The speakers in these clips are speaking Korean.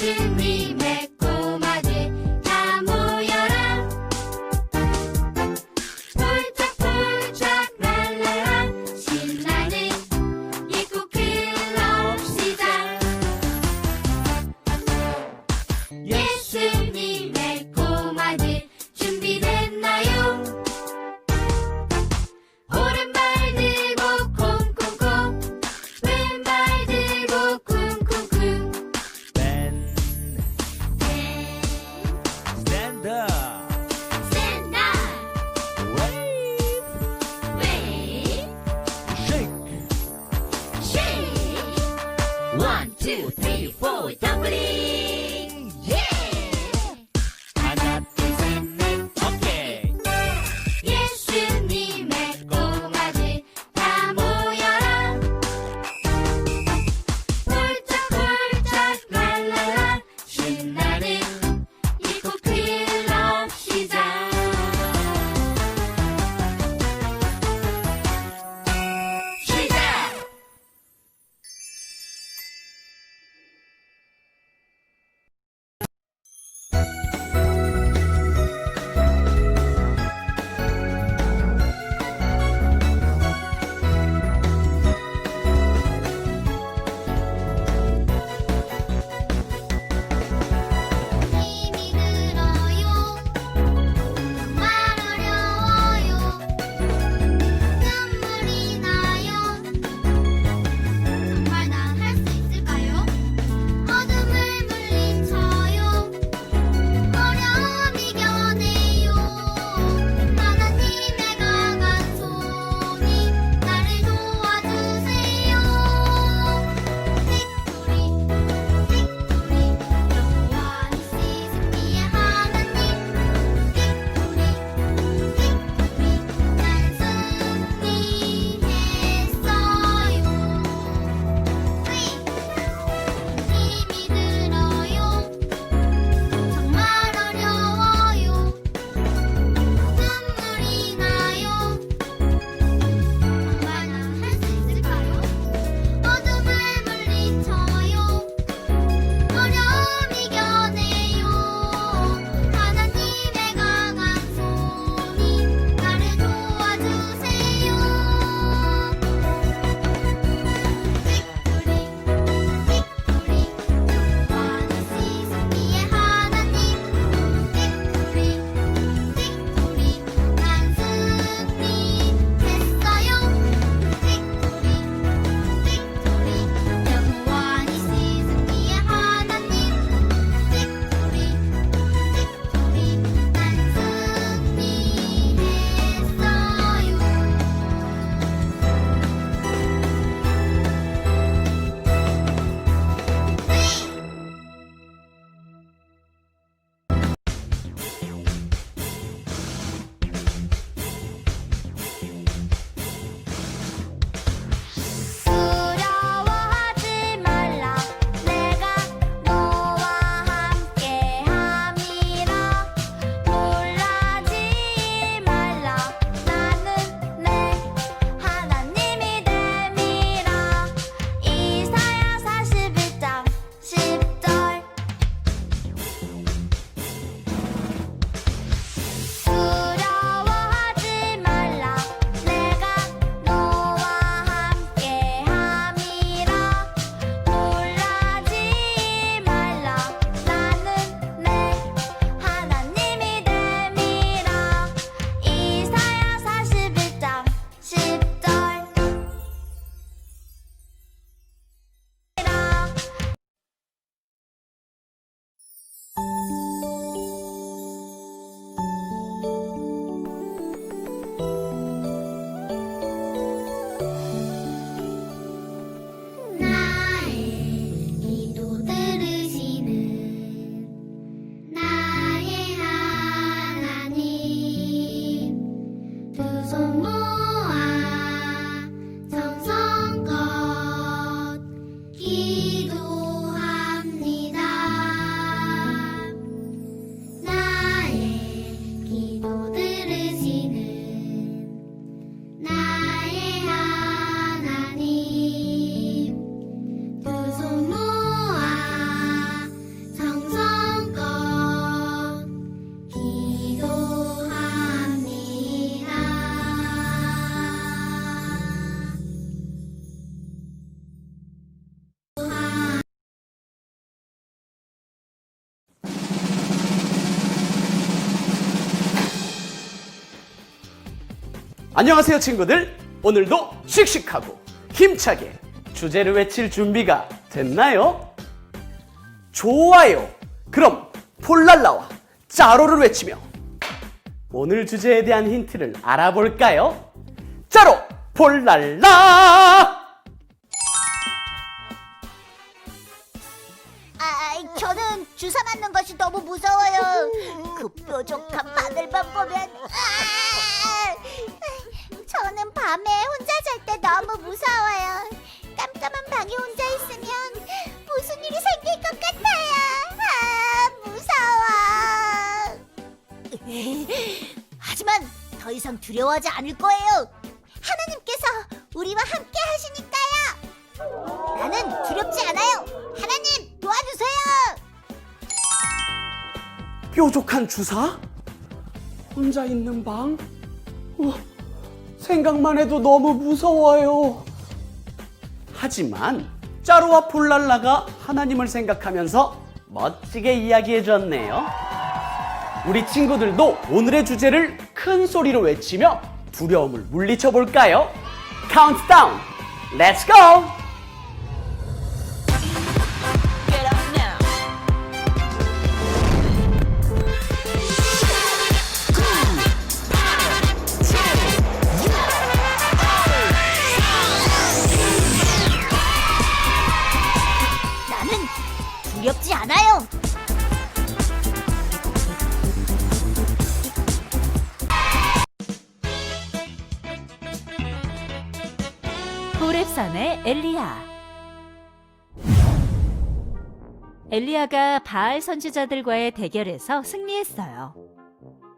예수님의 꼬마들 다 모여라. 폴짝폴짝 랄랄라 신나는 예고 클럽 시작. 예수님의 꼬마들 준비됐나요? 오른발 들고 콩콩콩, 왼발 들고 쿵쿵쿵. 왼발 안녕하세요 친구들. 오늘도 씩씩하고 힘차게 주제를 외칠 준비가 됐나요? 좋아요. 그럼 폴랄라와 짜로를 외치며 오늘 주제에 대한 힌트를 알아볼까요? 짜로 폴랄라. 저는 주사 맞는 것이 너무 무서워요. 그 뾰족한 바늘만 보면 저는 밤에 혼자 잘 때 너무 무서워요. 깜깜한 방에 혼자 있으면 무슨 일이 생길 것 같아요. 무서워. 하지만 더 이상 두려워하지 않을 거예요. 하나님께서 우리와 함께 하시니까요. 나는 두렵지 않아요. 하나님 도와주세요. 뾰족한 주사? 혼자 있는 방? 생각만 해도 너무 무서워요. 하지만 짜루와 폴랄라가 하나님을 생각하면서 멋지게 이야기해줬네요. 우리 친구들도 오늘의 주제를 큰 소리로 외치며 두려움을 물리쳐 볼까요? 카운트다운! 렛츠 고! 나는 두렵지 않아요. 호렙산의 엘리야. 엘리야가 바알 선지자들과의 대결에서 승리했어요.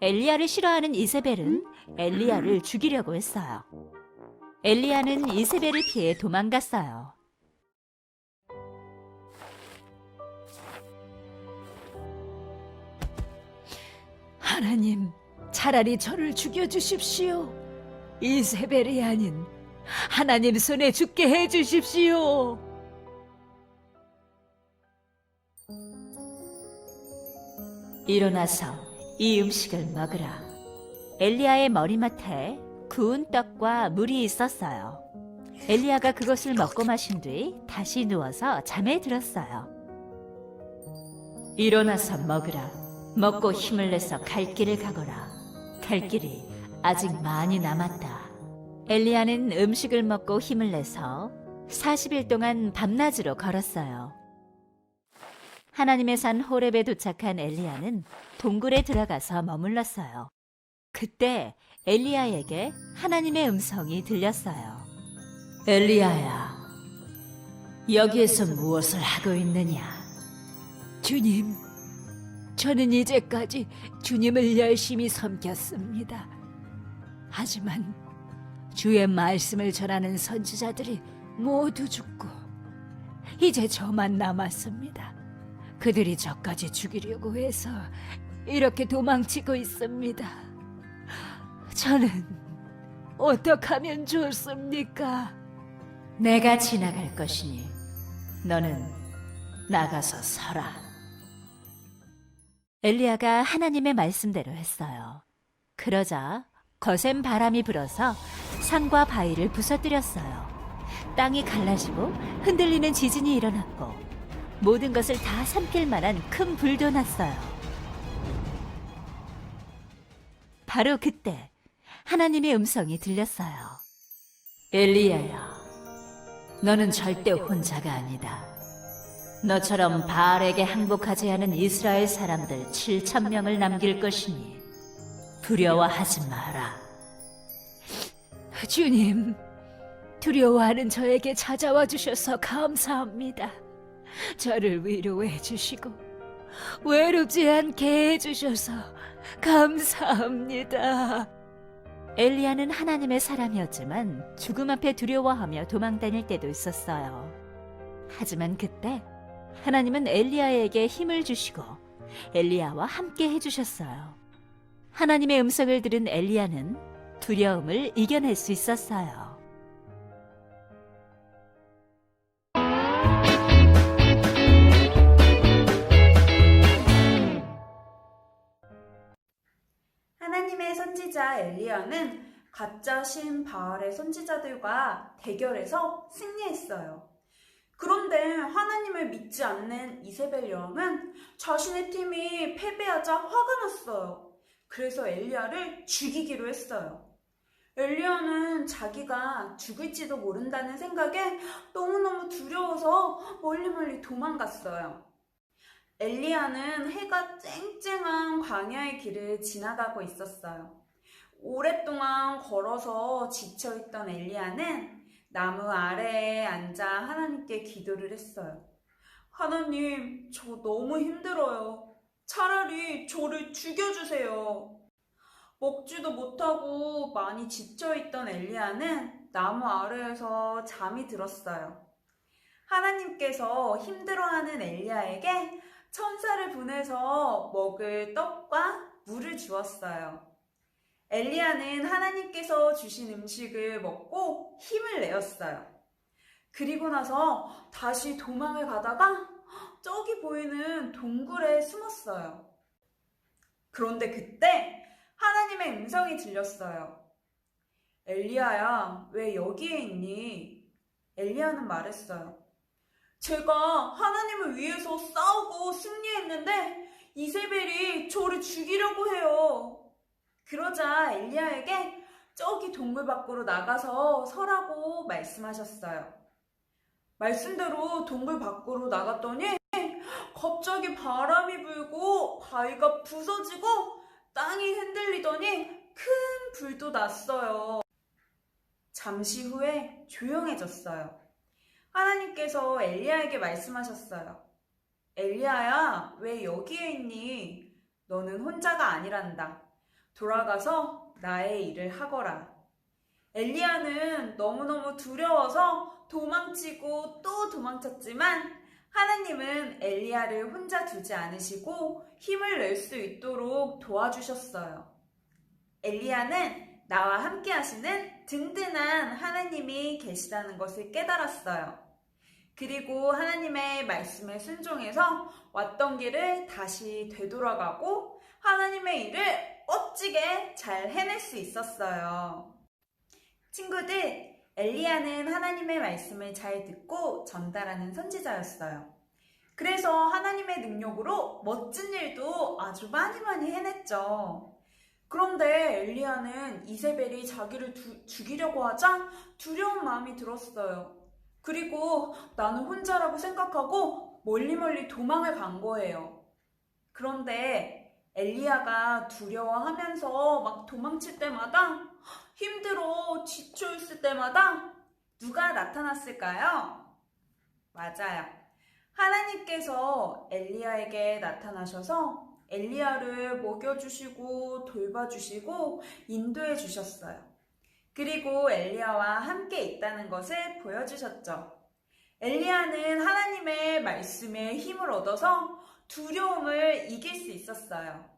엘리야를 싫어하는 이세벨은 엘리야를 죽이려고 했어요. 엘리야는 이세벨을 피해 도망갔어요. 하나님, 차라리 저를 죽여주십시오. 이세벨이 아닌 하나님 손에 죽게 해주십시오. 일어나서 이 음식을 먹으라. 엘리야의 머리맡에 구운 떡과 물이 있었어요. 엘리야가 그것을 먹고 마신 뒤 다시 누워서 잠에 들었어요. 일어나서 먹으라. 먹고 힘을 내서 갈 길을 가거라. 갈 길이 아직 많이 남았다. 엘리야는 음식을 먹고 힘을 내서 40일 동안 밤낮으로 걸었어요. 하나님의 산 호렙에 도착한 엘리야는 동굴에 들어가서 머물렀어요. 그때 엘리야에게 하나님의 음성이 들렸어요. 엘리야야, 여기에서 무엇을 하고 있느냐? 주님, 저는 이제까지 주님을 열심히 섬겼습니다. 하지만 주의 말씀을 전하는 선지자들이 모두 죽고 이제 저만 남았습니다. 그들이 저까지 죽이려고 해서 이렇게 도망치고 있습니다. 저는 어떻게 하면 좋습니까? 내가 지나갈 것이니 너는 나가서 서라. 엘리야가 하나님의 말씀대로 했어요. 그러자 거센 바람이 불어서 산과 바위를 부서뜨렸어요. 땅이 갈라지고 흔들리는 지진이 일어났고 모든 것을 다 삼킬 만한 큰 불도 났어요. 바로 그때 하나님의 음성이 들렸어요. 엘리야야, 너는 절대 혼자가 아니다. 너처럼 바알에게 항복하지 않은 이스라엘 사람들 7,000명을 남길 것이니 두려워하지 마라. 주님, 두려워하는 저에게 찾아와 주셔서 감사합니다. 저를 위로해 주시고 외롭지 않게 해주셔서 감사합니다. 엘리야는 하나님의 사람이었지만 죽음 앞에 두려워하며 도망다닐 때도 있었어요. 하지만 그때 하나님은 엘리야에게 힘을 주시고 엘리야와 함께 해주셨어요. 하나님의 음성을 들은 엘리야는 두려움을 이겨낼 수 있었어요. 하나님의 선지자 엘리야는 가짜 신 바알의 선지자들과 대결해서 승리했어요. 그런데 하나님을 믿지 않는 이세벨 여왕은 자신의 팀이 패배하자 화가 났어요. 그래서 엘리야를 죽이기로 했어요. 엘리야는 자기가 죽을지도 모른다는 생각에 너무너무 두려워서 멀리 도망갔어요. 엘리야는 해가 쨍쨍한 광야의 길을 지나가고 있었어요. 오랫동안 걸어서 지쳐있던 엘리야는 나무 아래에 앉아 하나님께 기도를 했어요. 하나님, 저 너무 힘들어요. 차라리 저를 죽여주세요. 먹지도 못하고 많이 지쳐있던 엘리야는 나무 아래에서 잠이 들었어요. 하나님께서 힘들어하는 엘리야에게 천사를 보내서 먹을 떡과 물을 주었어요. 엘리야는 하나님께서 주신 음식을 먹고 힘을 내었어요. 그리고 나서 다시 도망을 가다가 저기 보이는 동굴에 숨었어요. 그런데 그때 하나님의 음성이 들렸어요. 엘리야야, 왜 여기에 있니? 엘리야는 말했어요. 제가 하나님을 위해서 싸우고 승리했는데 이세벨이 저를 죽이려고 해요. 그러자 엘리야에게 저기 동굴 밖으로 나가서 서라고 말씀하셨어요. 말씀대로 동굴 밖으로 나갔더니 갑자기 바람이 불고 바위가 부서지고 땅이 흔들리더니 큰 불도 났어요. 잠시 후에 조용해졌어요. 하나님께서 엘리야에게 말씀하셨어요. 엘리야야, 왜 여기에 있니? 너는 혼자가 아니란다. 돌아가서 나의 일을 하거라. 엘리야는 너무너무 두려워서 도망치고 또 도망쳤지만 하나님은 엘리야를 혼자 두지 않으시고 힘을 낼 수 있도록 도와주셨어요. 엘리야는 나와 함께 하시는 든든한 하나님이 계시다는 것을 깨달았어요. 그리고 하나님의 말씀에 순종해서 왔던 길을 다시 되돌아가고 하나님의 일을 멋지게 잘 해낼 수 있었어요. 친구들, 엘리야는 하나님의 말씀을 잘 듣고 전달하는 선지자였어요. 그래서 하나님의 능력으로 멋진 일도 아주 많이 해냈죠. 그런데 엘리야는 이세벨이 자기를 죽이려고 하자 두려운 마음이 들었어요. 그리고 나는 혼자라고 생각하고 멀리 도망을 간 거예요. 그런데 엘리야가 두려워하면서 막 도망칠 때마다 힘들어 지쳐있을 때마다 누가 나타났을까요? 맞아요. 하나님께서 엘리야에게 나타나셔서 엘리야를 먹여주시고 돌봐주시고 인도해 주셨어요. 그리고 엘리야와 함께 있다는 것을 보여주셨죠. 엘리야는 하나님의 말씀에 힘을 얻어서 두려움을 이길 수 있었어요.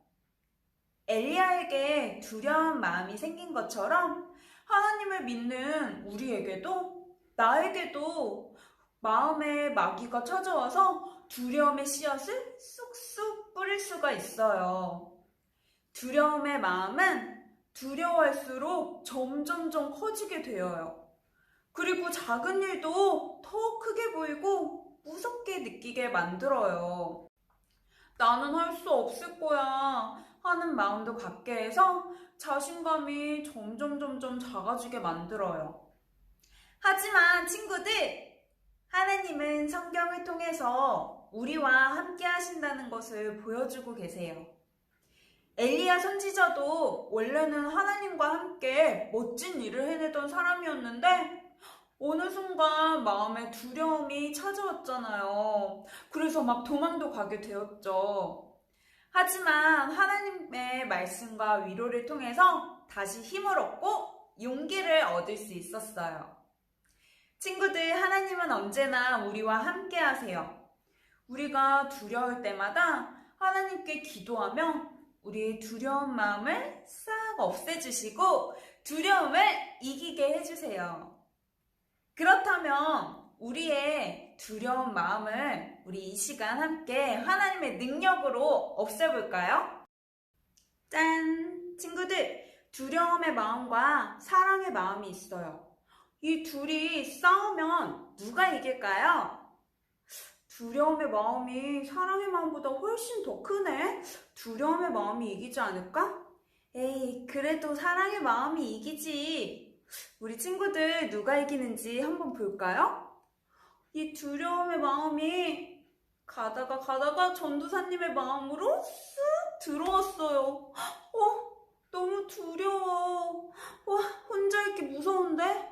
엘리야에게 두려운 마음이 생긴 것처럼 하나님을 믿는 우리에게도 나에게도 마음에 마귀가 찾아와서 두려움의 씨앗을 쑥쑥 뿌릴 수가 있어요. 두려움의 마음은 두려워할수록 점점점 커지게 되어요. 그리고 작은 일도 더 크게 보이고 무섭게 느끼게 만들어요. 나는 할 수 없을 거야 하는 마음도 갖게 해서 자신감이 점점 작아지게 만들어요. 하지만 친구들, 하나님은 성경을 통해서 우리와 함께 하신다는 것을 보여주고 계세요. 엘리야 선지자도 원래는 하나님과 함께 멋진 일을 해내던 사람이었는데 어느 순간 마음에 두려움이 찾아왔잖아요. 그래서 막 도망도 가게 되었죠. 하지만 하나님의 말씀과 위로를 통해서 다시 힘을 얻고 용기를 얻을 수 있었어요. 친구들, 하나님은 언제나 우리와 함께 하세요. 우리가 두려울 때마다 하나님께 기도하며 우리의 두려운 마음을 싹 없애주시고 두려움을 이기게 해주세요. 그렇다면 우리의 두려운 마음을 우리 이 시간 함께 하나님의 능력으로 없애볼까요? 짠! 친구들, 두려움의 마음과 사랑의 마음이 있어요. 이 둘이 싸우면 누가 이길까요? 두려움의 마음이 사랑의 마음보다 훨씬 더 크네? 두려움의 마음이 이기지 않을까? 에이, 그래도 사랑의 마음이 이기지. 우리 친구들 누가 이기는지 한번 볼까요? 이 두려움의 마음이 가다가 전도사님의 마음으로 쓱 들어왔어요. 너무 두려워. 혼자 있기 무서운데?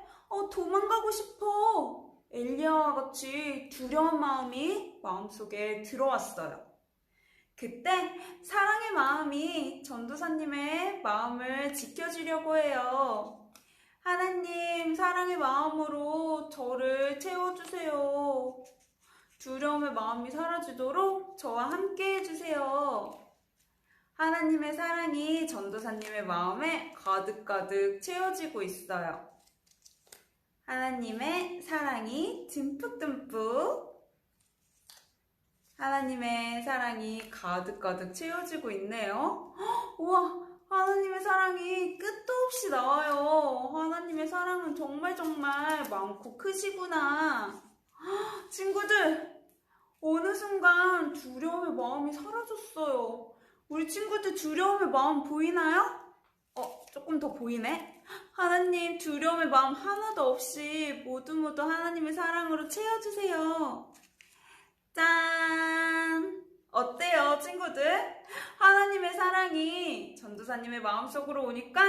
도망가고 싶어. 엘리야와 같이 두려운 마음이 마음속에 들어왔어요. 그때 사랑의 마음이 전도사님의 마음을 지켜주려고 해요. 하나님, 사랑의 마음으로 저를 채워주세요. 두려움의 마음이 사라지도록 저와 함께 해주세요. 하나님의 사랑이 전도사님의 마음에 가득가득 채워지고 있어요. 하나님의 사랑이 듬뿍듬뿍, 하나님의 사랑이 가득가득 채워지고 있네요. 우와, 하나님의 사랑이 끝도 없이 나와요. 하나님의 사랑은 정말 많고 크시구나. 친구들, 어느 순간 두려움의 마음이 사라졌어요. 우리 친구들 두려움의 마음 보이나요? 조금 더 보이네. 하나님, 두려움의 마음 하나도 없이 모두 하나님의 사랑으로 채워주세요. 짠! 어때요, 친구들? 하나님의 사랑이 전도사님의 마음속으로 오니까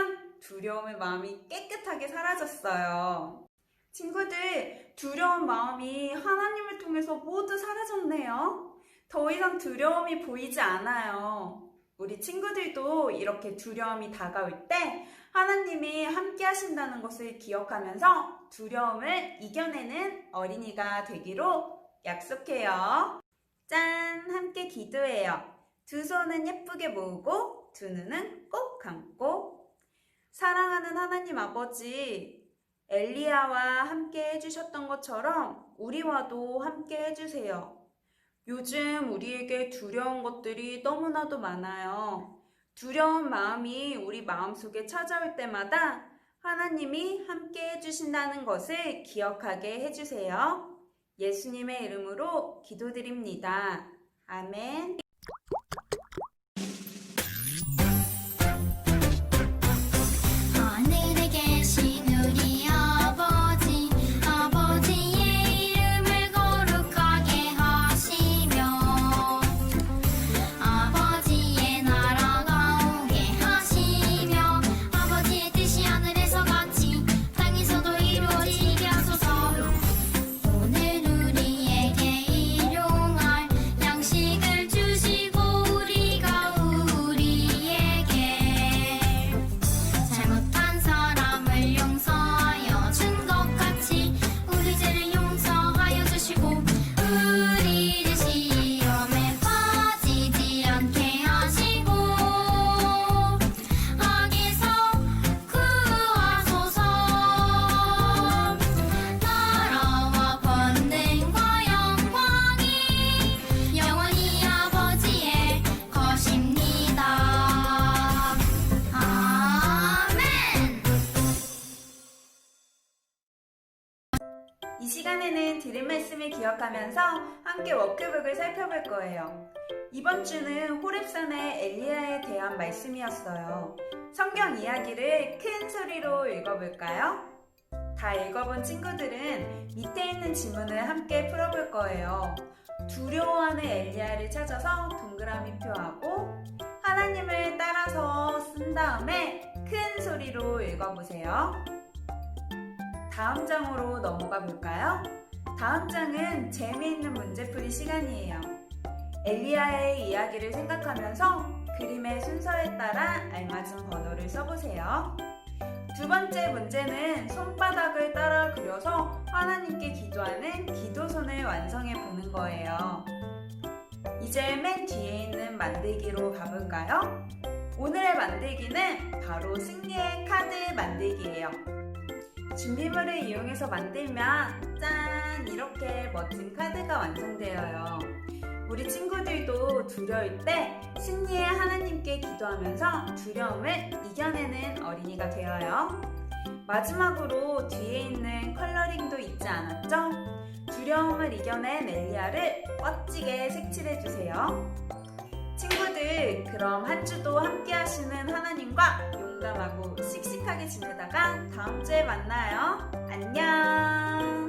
두려움의 마음이 깨끗하게 사라졌어요. 친구들, 두려운 마음이 하나님을 통해서 모두 사라졌네요. 더 이상 두려움이 보이지 않아요. 우리 친구들도 이렇게 두려움이 다가올 때 하나님이 함께 하신다는 것을 기억하면서 두려움을 이겨내는 어린이가 되기로 약속해요. 짠! 함께 기도해요. 두 손은 예쁘게 모으고 두 눈은 꼭 감고. 사랑하는 하나님 아버지, 엘리야와 함께 해주셨던 것처럼 우리와도 함께 해주세요. 요즘 우리에게 두려운 것들이 너무나도 많아요. 두려운 마음이 우리 마음속에 찾아올 때마다 하나님이 함께 해주신다는 것을 기억하게 해주세요. 예수님의 이름으로 기도드립니다. 아멘. 하늘에 계신 우리 아버지, 아버지의 이름을 거룩하게 하시며 아버지의 나라가 오게 하시며 아버지의 뜻이 하늘에서 같이 땅에서도 이루어지게 하소서. 오늘 우리에게 일용할 양식을 주시고 우리가 우리에게 잘못한 사람을 용서하여 준 것 같이 우리 죄를 용서하여 주시고 우리를 시험에 빠지지 않게 하시고 악에서 구하소서. 나라와 권능과 영광이 영원히 아버지의 것입니다. 아멘. 이 시간에는 들은 말씀을 기억하면서 함께 워크북을 살펴볼 거예요. 이번 주는 호렙산의 엘리야에 대한 말씀이었어요. 성경 이야기를 큰 소리로 읽어볼까요? 다 읽어본 친구들은 밑에 있는 지문을 함께 풀어볼 거예요. 두려워하는 엘리야를 찾아서 동그라미 표하고 하나님을 따라서 쓴 다음에 큰 소리로 읽어보세요. 다음 장으로 넘어가 볼까요? 다음 장은 재미있는 문제풀이 시간이에요. 엘리야의 이야기를 생각하면서 그림의 순서에 따라 알맞은 번호를 써보세요. 두 번째 문제는 손바닥을 따라 그려서 하나님께 기도하는 기도손을 완성해 보는 거예요. 이제 맨 뒤에 있는 만들기로 가볼까요? 오늘의 만들기는 바로 승리의 카드 만들기예요. 준비물을 이용해서 만들면 짠! 이렇게 멋진 카드가 완성되어요. 우리 친구들도 두려울 때 승리의 하나님께 기도하면서 두려움을 이겨내는 어린이가 되어요. 마지막으로 뒤에 있는 컬러링도 잊지 않았죠? 두려움을 이겨낸 엘리야를 멋지게 색칠해주세요. 친구들, 그럼 한 주도 함께 하시는 하나님과 용감하고 씩씩하게 지내다가 다음 주에 만나요. 안녕!